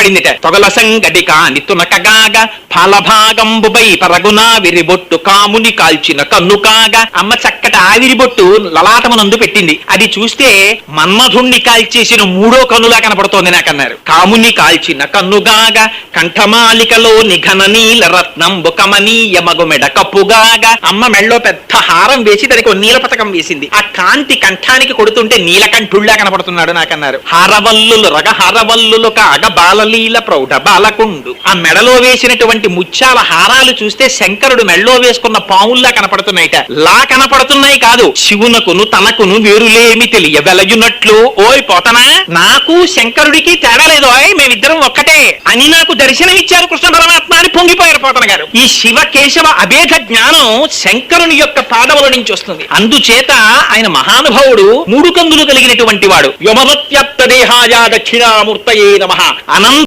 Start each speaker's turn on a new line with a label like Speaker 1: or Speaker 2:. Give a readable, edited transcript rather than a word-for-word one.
Speaker 1: కనపడిందిట. తొగల సంగటి కాని తునకగాగా ఫలభాగంబుపై పరగునా విరిబొట్టు కాముని కాల్చిన కన్ను కాగా. అమ్మ చక్కటి ఆవిరిబొట్టు లలాటమునందు పెట్టింది. అది చూస్తే మన్మధుణ్ణి కాల్చేసిన మూడో కన్నులా కనపడుతోంది నాకన్నారు. కాముని కాల్చిన కన్నుగాగా కంఠమాలికలో నిఘన నీల రత్నంబు కమనీయ మగుమెడ కప్పుగాగా. అమ్మ మెళ్ళో పెద్ద హారం వేసి దానికి నీల పతకం వేసింది. ఆ కాంతి కంఠానికి కొడుతుంటే నీలకంఠుళ్లా కనపడుతున్నాడు నాకన్నారు. హారవల్లులు రగ హారవల్లులు కాగ బాలలీల ప్రౌఢ బాలకుండు. ఆ మెడలో వేసినటువంటి ముత్యాల హారాలు చూస్తే శంకరుడు మెడలో వేసుకున్న పావుల్లా కనపడుతున్నాయిట. లా కనపడుతున్నాయి కాదు, శివునకును తనకును వేరులేమి తెలియ వెలయునట్లు. ఓయ్ పోతనా, నాకు శంకరుడికి తేడా లేదు, మేమిద్దరం ఒక్కటే అని నాకు దర్శనమిచ్చారు కృష్ణ పరమాత్మ అని పొంగిపోయారు పోతన గారు. ఈ శివ కేశవ అభేద జ్ఞానం శంకరుని యొక్క పాదముల నుంచి వస్తుంది. అందుచేత ఆయన మహానుభావుడు, మూడు కందులు కలిగినటువంటి వాడు. వ్యోమవత్యప్త దేహాయ దక్షిణామూర్తయే నమః. అనంత